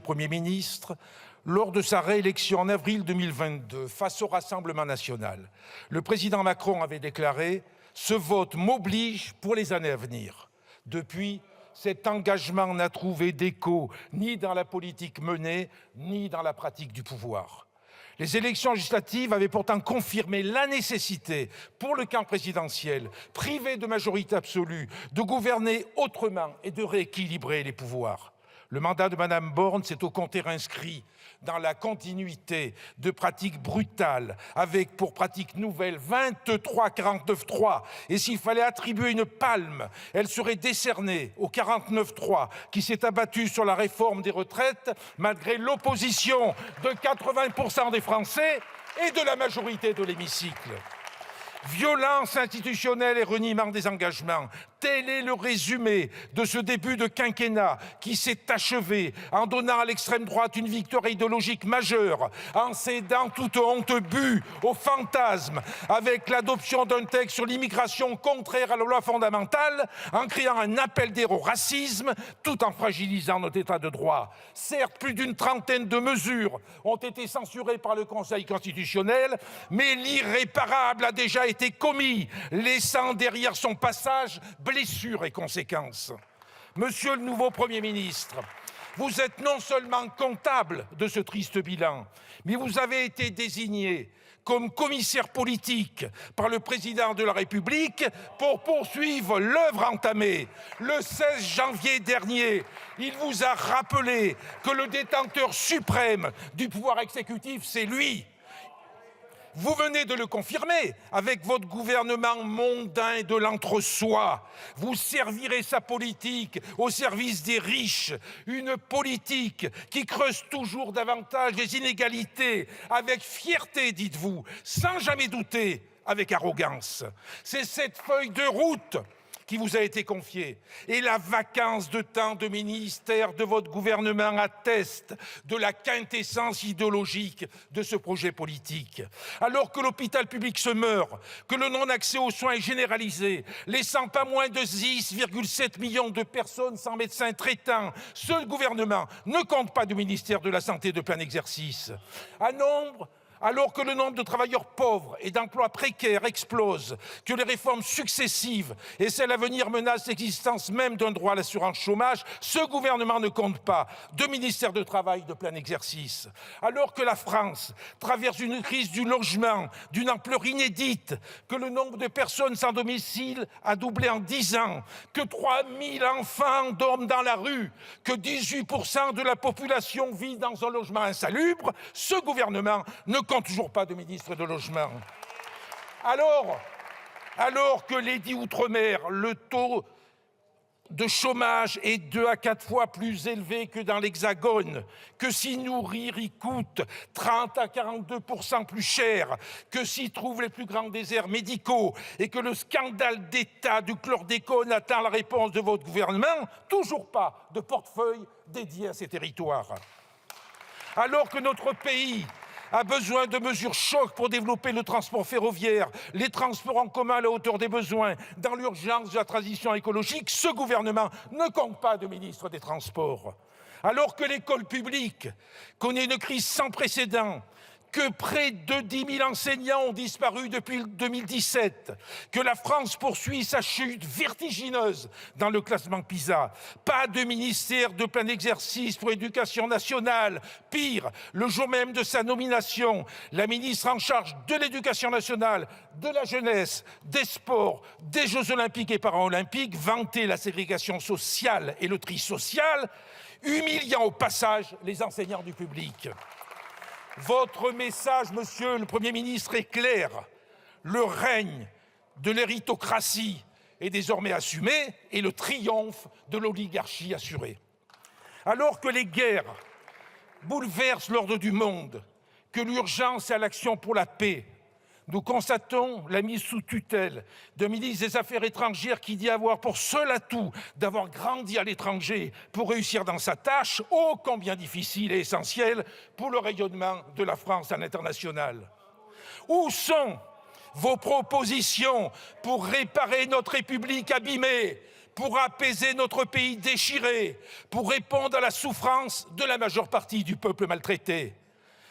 Premier ministre, lors de sa réélection en avril 2022 face au Rassemblement national, le président Macron avait déclaré « Ce vote m'oblige pour les années à venir ». Depuis, cet engagement n'a trouvé d'écho ni dans la politique menée, ni dans la pratique du pouvoir. Les élections législatives avaient pourtant confirmé la nécessité pour le camp présidentiel, privé de majorité absolue, de gouverner autrement et de rééquilibrer les pouvoirs. Le mandat de Mme Borne s'est au contraire inscrit dans la continuité de pratiques brutales, avec pour pratique nouvelle 23 49.3. Et s'il fallait attribuer une palme, elle serait décernée au 49.3 qui s'est abattu sur la réforme des retraites, malgré l'opposition de 80% des Français et de la majorité de l'hémicycle. Violence institutionnelle et reniement des engagements, tel est le résumé de ce début de quinquennat qui s'est achevé en donnant à l'extrême droite une victoire idéologique majeure, en cédant toute honte bue au fantasme, avec l'adoption d'un texte sur l'immigration contraire à la loi fondamentale, en créant un appel d'air au racisme, tout en fragilisant notre état de droit. Certes, plus d'une trentaine de mesures ont été censurées par le Conseil constitutionnel, mais l'irréparable a déjà été commis, laissant derrière son passage blessures et conséquences. Monsieur le nouveau Premier ministre, vous êtes non seulement comptable de ce triste bilan, mais vous avez été désigné comme commissaire politique par le président de la République pour poursuivre l'œuvre entamée. Le 16 janvier dernier, il vous a rappelé que le détenteur suprême du pouvoir exécutif, c'est lui. Vous venez de le confirmer avec votre gouvernement mondain de l'entre-soi. Vous servirez sa politique au service des riches, une politique qui creuse toujours davantage les inégalités, avec fierté, dites-vous, sans jamais douter, avec arrogance. C'est cette feuille de route qui vous a été confiée. Et la vacance de tant de ministères de votre gouvernement atteste de la quintessence idéologique de ce projet politique. Alors que l'hôpital public se meurt, que le non-accès aux soins est généralisé, laissant pas moins de 10,7 millions de personnes sans médecin traitant, ce gouvernement ne compte pas de ministère de la Santé de plein exercice. Alors que le nombre de travailleurs pauvres et d'emplois précaires explose, que les réformes successives et celles à venir menacent l'existence même d'un droit à l'assurance chômage, ce gouvernement ne compte pas de ministère de travail de plein exercice. Alors que la France traverse une crise du logement d'une ampleur inédite, que le nombre de personnes sans domicile a doublé en 10 ans, que 3000 enfants dorment dans la rue, que 18% de la population vit dans un logement insalubre, ce gouvernement ne compte toujours pas de ministre de logement. Alors que l'édit Outre-mer, le taux de chômage est 2 à 4 fois plus élevé que dans l'Hexagone, que s'y nourrir y coûte 30 à 42% plus cher, que s'y trouvent les plus grands déserts médicaux et que le scandale d'État du chlordécone attend la réponse de votre gouvernement, toujours pas de portefeuille dédié à ces territoires. Alors que notre pays a besoin de mesures chocs pour développer le transport ferroviaire, les transports en commun à la hauteur des besoins, dans l'urgence de la transition écologique, ce gouvernement ne compte pas de ministre des Transports. Alors que l'école publique connaît une crise sans précédent, que près de 10 000 enseignants ont disparu depuis 2017, que la France poursuit sa chute vertigineuse dans le classement PISA, pas de ministère de plein exercice pour l'éducation nationale. Pire, le jour même de sa nomination, la ministre en charge de l'éducation nationale, de la jeunesse, des sports, des Jeux olympiques et paralympiques vantait la ségrégation sociale et le tri social, humiliant au passage les enseignants du public. Votre message, monsieur le Premier ministre, est clair. Le règne de l'héritocratie est désormais assumé et le triomphe de l'oligarchie assuré. Alors que les guerres bouleversent l'ordre du monde, que l'urgence est à l'action pour la paix, nous constatons la mise sous tutelle d'un ministre des Affaires étrangères qui dit avoir pour seul atout d'avoir grandi à l'étranger pour réussir dans sa tâche, ô combien difficile et essentielle pour le rayonnement de la France à l'international. Où sont vos propositions pour réparer notre République abîmée pour apaiser notre pays déchiré, pour répondre à la souffrance de la majeure partie du peuple maltraité.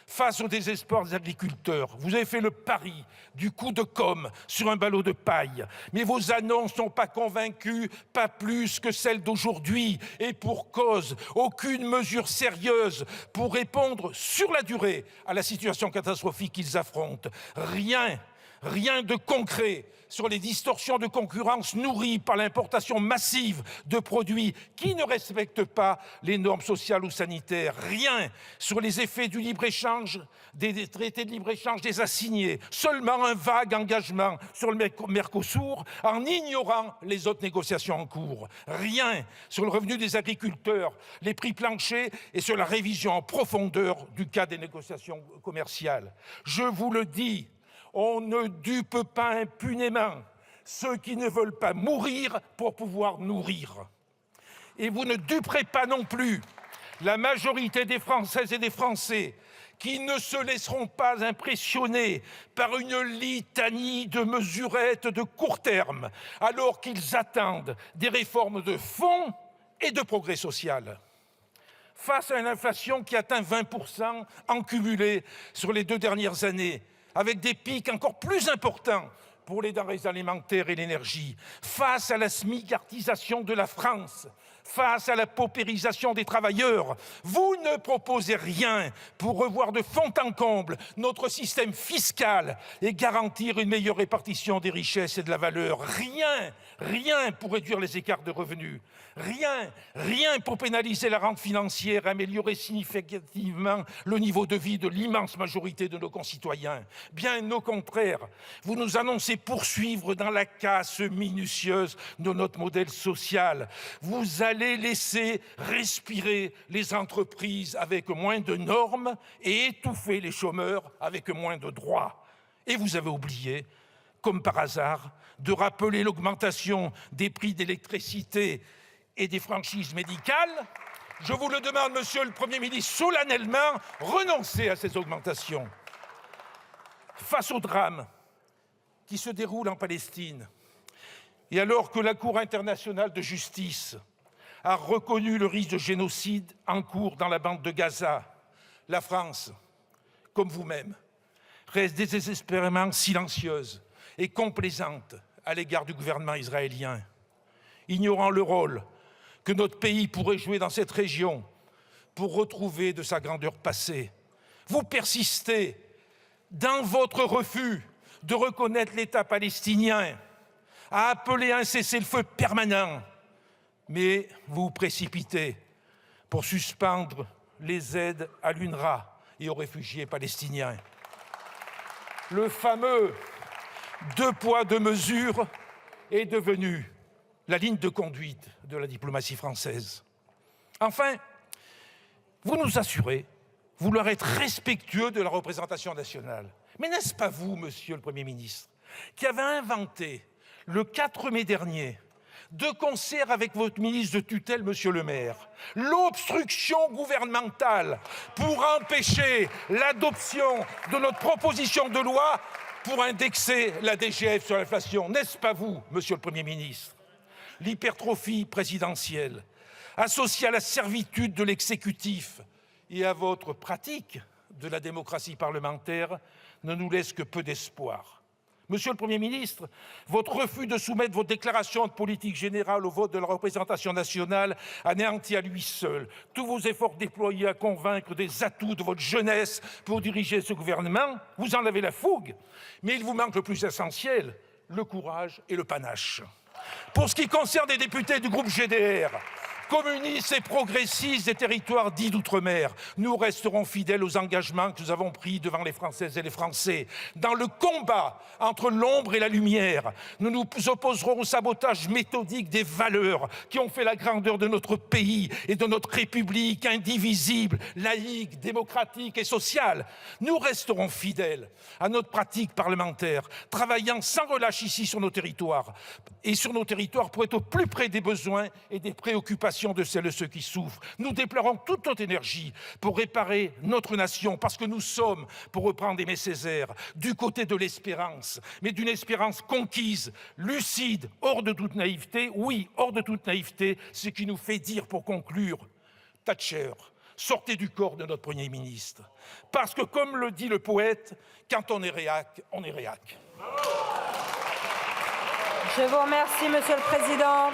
Face au désespoir des agriculteurs, vous avez fait le pari du coup de com' sur un ballot de paille. Mais vos annonces n'ont pas convaincu, pas plus que celles d'aujourd'hui. Et pour cause, aucune mesure sérieuse pour répondre sur la durée à la situation catastrophique qu'ils affrontent. Rien de concret sur les distorsions de concurrence nourries par l'importation massive de produits qui ne respectent pas les normes sociales ou sanitaires. Rien sur les effets du libre-échange, des traités de libre-échange des assignés. Seulement un vague engagement sur le Mercosur en ignorant les autres négociations en cours. Rien sur le revenu des agriculteurs, les prix planchers et sur la révision en profondeur du cadre des négociations commerciales. Je vous le dis, on ne dupe pas impunément ceux qui ne veulent pas mourir pour pouvoir nourrir. Et vous ne duperez pas non plus la majorité des Françaises et des Français qui ne se laisseront pas impressionner par une litanie de mesurettes de court terme, alors qu'ils attendent des réformes de fond et de progrès social. Face à une inflation qui atteint 20% en cumulé sur les 2 dernières années, avec des pics encore plus importants pour les denrées alimentaires et l'énergie, face à la smicartisation de la France, face à la paupérisation des travailleurs, vous ne proposez rien pour revoir de fond en comble notre système fiscal et garantir une meilleure répartition des richesses et de la valeur. Rien pour réduire les écarts de revenus. Rien pour pénaliser la rente financière et améliorer significativement le niveau de vie de l'immense majorité de nos concitoyens. Bien au contraire, vous nous annoncez poursuivre dans la casse minutieuse de notre modèle social. Vous allez laisser respirer les entreprises avec moins de normes et étouffer les chômeurs avec moins de droits. Et vous avez oublié, comme par hasard, de rappeler l'augmentation des prix d'électricité et des franchises médicales. Je vous le demande, Monsieur le Premier ministre, solennellement, renoncez à ces augmentations. Face au drame qui se déroule en Palestine, et alors que la Cour internationale de justice a reconnu le risque de génocide en cours dans la bande de Gaza, la France, comme vous-même, reste désespérément silencieuse et complaisante à l'égard du gouvernement israélien, ignorant le rôle que notre pays pourrait jouer dans cette région pour retrouver de sa grandeur passée. Vous persistez dans votre refus de reconnaître l'État palestinien, à appeler à un cessez-le-feu permanent, mais vous vous précipitez pour suspendre les aides à l'UNRWA et aux réfugiés palestiniens. Le fameux 2 poids 2 mesures est devenu la ligne de conduite de la diplomatie française. Enfin, vous nous assurez vouloir être respectueux de la représentation nationale. Mais n'est-ce pas vous, Monsieur le Premier ministre, qui avez inventé le 4 mai dernier, de concert avec votre ministre de tutelle, Monsieur le maire, l'obstruction gouvernementale pour empêcher l'adoption de notre proposition de loi pour indexer la DGF sur l'inflation? N'est-ce pas vous, Monsieur le Premier ministre? L'hypertrophie présidentielle, associée à la servitude de l'exécutif et à votre pratique de la démocratie parlementaire, ne nous laisse que peu d'espoir. Monsieur le Premier ministre, votre refus de soumettre vos déclarations de politique générale au vote de la représentation nationale anéantit à lui seul tous vos efforts déployés à convaincre des atouts de votre jeunesse pour diriger ce gouvernement. Vous en avez la fougue, mais il vous manque le plus essentiel, le courage et le panache. Pour ce qui concerne les députés du groupe GDR, communistes et progressistes des territoires dits d'outre-mer, nous resterons fidèles aux engagements que nous avons pris devant les Françaises et les Français. Dans le combat entre l'ombre et la lumière, nous nous opposerons au sabotage méthodique des valeurs qui ont fait la grandeur de notre pays et de notre République indivisible, laïque, démocratique et sociale. Nous resterons fidèles à notre pratique parlementaire, travaillant sans relâche ici sur nos territoires, et sur nos territoires pour être au plus près des besoins et des préoccupations compassion de celles et ceux qui souffrent. Nous déploierons toute notre énergie pour réparer notre nation, parce que nous sommes, pour reprendre Aimé Césaire, du côté de l'espérance, mais d'une espérance conquise, lucide, hors de toute naïveté. Oui, hors de toute naïveté, ce qui nous fait dire, pour conclure, Thatcher, sortez du corps de notre Premier ministre. Parce que, comme le dit le poète, quand on est réac, on est réac. Je vous remercie, Monsieur le Président.